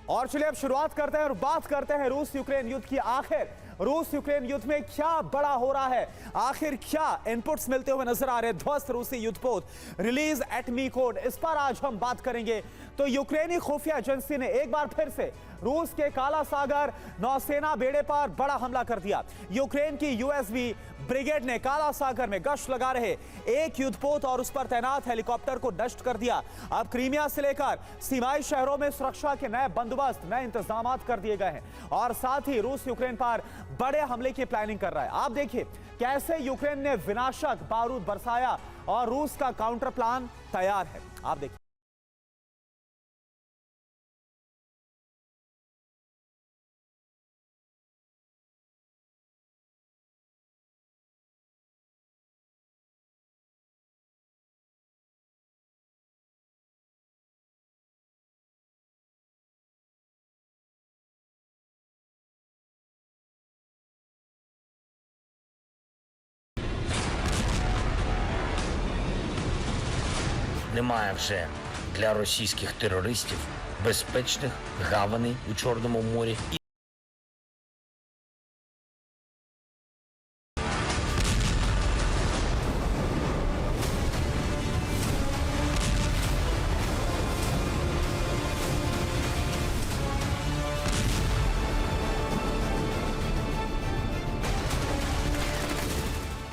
और चलिए अब शुरुआत करते हैं और बात करते हैं रूस यूक्रेन युद्ध की। आखिर रूस यूक्रेन युद्ध में क्या बड़ा हो रहा है, आखिर क्या इनपुट्स मिलते हुए नजर आ रहे हैं। ध्वस्त रूसी युद्धपोत रिलीज एटमी कोड, इस पर आज हम बात करेंगे। तो यूक्रेनी खुफिया एजेंसी ने एक बार फिर से रूस के काला सागर नौसेना बेड़े पर बड़ा हमला कर दिया। यूक्रेन की यूएसबी ब्रिगेड ने काला सागर में गश्त लगा रहे एक युद्धपोत और उस पर तैनात हेलीकॉप्टर को नष्ट कर दिया। अब क्रीमिया से लेकर सीमाई शहरों में सुरक्षा के नए बंदोबस्त, नए इंतजाम कर दिए गए हैं और साथ ही रूस यूक्रेन पर बड़े हमले की प्लानिंग कर रहा है। आप देखिए कैसे यूक्रेन ने विनाशक बारूद बरसाया और रूस का काउंटर प्लान तैयार है। आप देखिए। Немає вже для російських терористів безпечних гаваней у Чорному морі.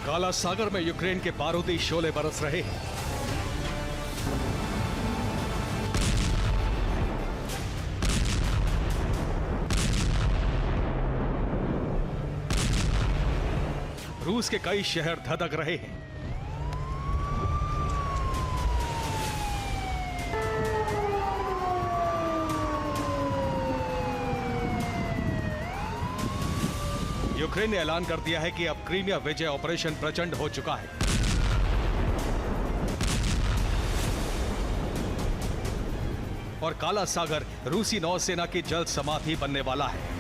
काला सागर में यूक्रेन के बारूदी शोले बरस रहे हैं। रूस के कई शहर धधक रहे हैं। यूक्रेन ने ऐलान कर दिया है कि अब क्रीमिया विजय ऑपरेशन प्रचंड हो चुका है। और काला सागर रूसी नौसेना की जल समाधि बनने वाला है।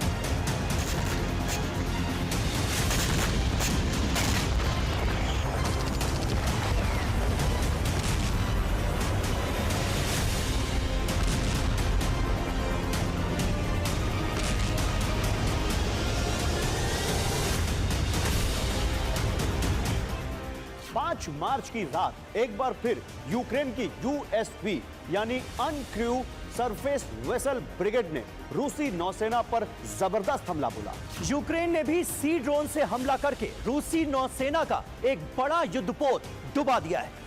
मार्च की रात एक बार फिर यूक्रेन की यूएसवी यानी अनक्रू सरफेस वेसल ब्रिगेड ने रूसी नौसेना पर जबरदस्त हमला बोला। यूक्रेन ने भी सी ड्रोन से हमला करके रूसी नौसेना का एक बड़ा युद्धपोत डुबा दिया है।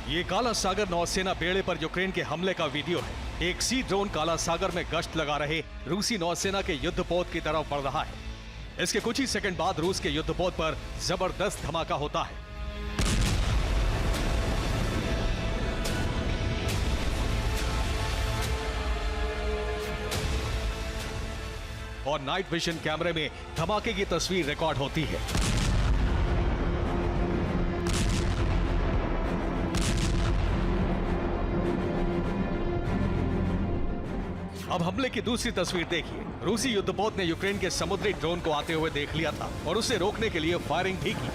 ये काला सागर नौसेना बेड़े पर यूक्रेन के हमले का वीडियो है। एक सी ड्रोन काला सागर में गश्त लगा रहे रूसी नौसेना के युद्धपोत की तरफ बढ़ रहा है। इसके कुछ ही सेकंड बाद रूस के युद्धपोत पर जबरदस्त धमाका होता है। और नाइट विजन कैमरे में धमाके की तस्वीर रिकॉर्ड होती है। अब हमले की दूसरी तस्वीर देखिए। रूसी युद्धपोत ने यूक्रेन के समुद्री ड्रोन को आते हुए देख लिया था और उसे रोकने के लिए फायरिंग भी की।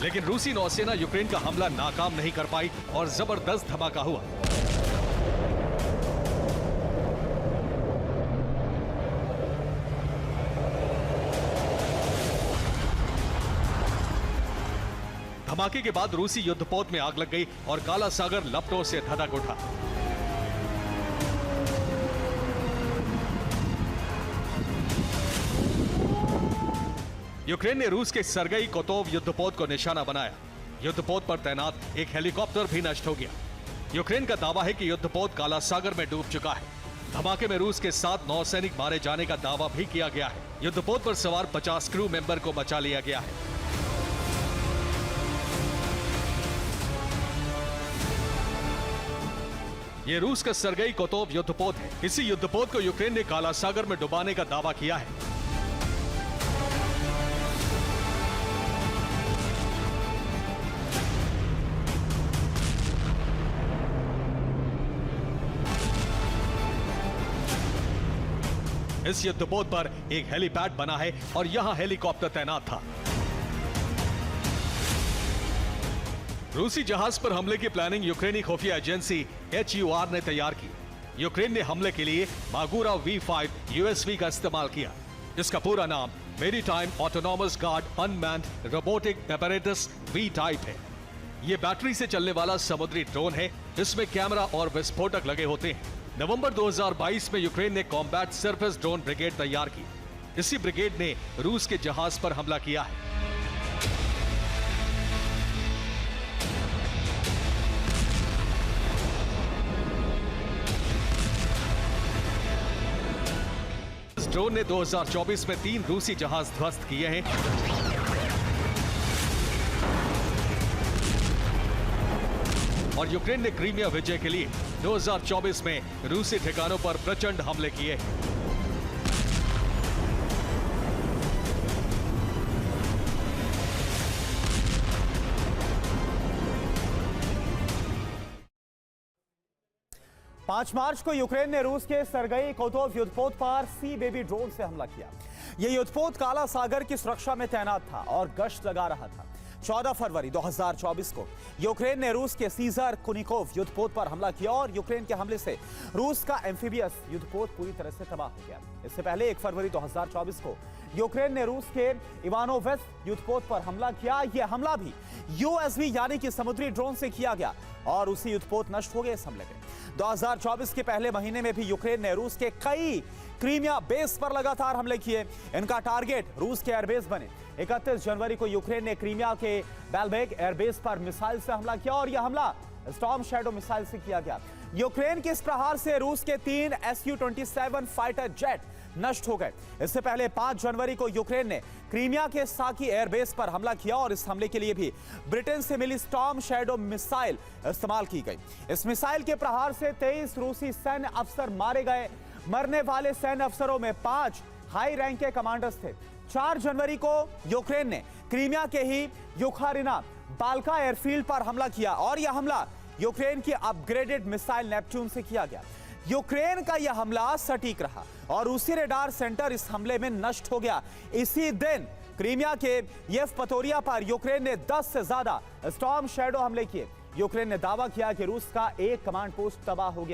लेकिन रूसी नौसेना यूक्रेन का हमला नाकाम नहीं कर पाई और जबरदस्त धमाका हुआ। धमाके के बाद रूसी युद्धपोत में आग लग गई और काला सागर लपटों से धधक उठा। यूक्रेन ने रूस के सरगई कोतोव युद्धपोत को निशाना बनाया। युद्धपोत पर तैनात एक हेलीकॉप्टर भी नष्ट हो गया। यूक्रेन का दावा है कि युद्धपोत काला सागर में डूब चुका है। धमाके में रूस के 7 नौसैनिक मारे जाने का दावा भी किया गया है। युद्धपोत पर सवार 50 क्रू मेंबर को बचा लिया गया है। ये रूस का सरगई कोतोव युद्धपोत है। इसी युद्धपोत को यूक्रेन ने काला सागर में डुबाने का दावा किया है। इस युद्धपोत पर एक हेलीपैड बना है और यहां हेलीकॉप्टर तैनात था। रूसी जहाज पर हमले की प्लानिंग यूक्रेनी खुफिया एजेंसी HUR ने तैयार की। यूक्रेन ने हमले के लिए मागुरा V5 USV का इस्तेमाल किया, जिसका पूरा नाम maritime autonomous guard unmanned robotic apparatus V type है। यह बैटरी से चलने वाला समुद्री ड्रोन है, जिसमें कैमरा और विस्फोटक लगे होते हैं। नवंबर 2022 में यूक्रेन ने कॉम्बैट सरफेस ड्रोन ब्रिगेड तैयार की। इसी ब्रिगेड ने रूस के जहाज पर हमला किया है। इस ड्रोन ने 2024 में 3 रूसी जहाज ध्वस्त किए हैं। और यूक्रेन ने क्रीमिया विजय के लिए 2024 में रूसी ठिकानों पर प्रचंड हमले किए। पांच मार्च को यूक्रेन ने रूस के सरगई कोतोव युद्धपोत पर सी बेबी ड्रोन से हमला किया। यह युद्धपोत काला सागर की सुरक्षा में तैनात था और गश्त लगा रहा था। 14 फरवरी 2024 को यूक्रेन ने रूस के सीजर कुनिकोव युद्धपोत पर हमला किया और यूक्रेन के हमले से रूस का एम्फीबियस युद्धपोत पूरी तरह से तबाह हो गया। इससे पहले 1 फरवरी 2024 को यूक्रेन ने रूस के इवानोवेस्क युद्धपोत पर हमला किया। यह हमला भी USV यानी कि समुद्री ड्रोन से किया गया और उसी युद्धपोत नष्ट हो गए इस हमले में। 2024 के पहले महीने में भी यूक्रेन ने रूस के कई क्रीमिया बेस पर लगातार हमले किए। इनका टारगेट रूस के एयरबेस बने। 31 जनवरी को यूक्रेन ने क्रीमिया के बेलबेक एयरबेस पर मिसाइल से हमला किया और यह हमला स्टॉर्म शैडो मिसाइल से किया गया। यूक्रेन के इस प्रहार से रूस के 3 Su-27 फाइटर जेट नष्ट हो गए। इससे पहले 5 जनवरी को यूक्रेन ने क्रीमिया के साकी एयरबेस पर हमला किया और इस हमले के लिए भी ब्रिटेन से मिली स्टॉर्म शैडो मिसाइल इस्तेमाल की गई। इस मिसाइल के प्रहार से 23 रूसी सैन्य अफसर मारे गए। मरने वाले सैन्य अफसरों में 5 हाई रैंक के कमांडर्स थे। 4 जनवरी को यूक्रेन ने क्रीमिया के ही युखारिना बाल्का एयरफील्ड पर हमला किया और यह हमला यूक्रेन की अपग्रेडेड मिसाइल नेपच्यून से किया गया। यूक्रेन का यह हमला सटीक रहा और रूसी रेडार सेंटर इस हमले में नष्ट हो गया। इसी दिन क्रीमिया के येवपतोरिया पर यूक्रेन ने 10 से ज्यादा स्टॉर्म शैडो हमले किए। यूक्रेन ने दावा किया कि रूस का एक कमांड पोस्ट तबाह हो गया।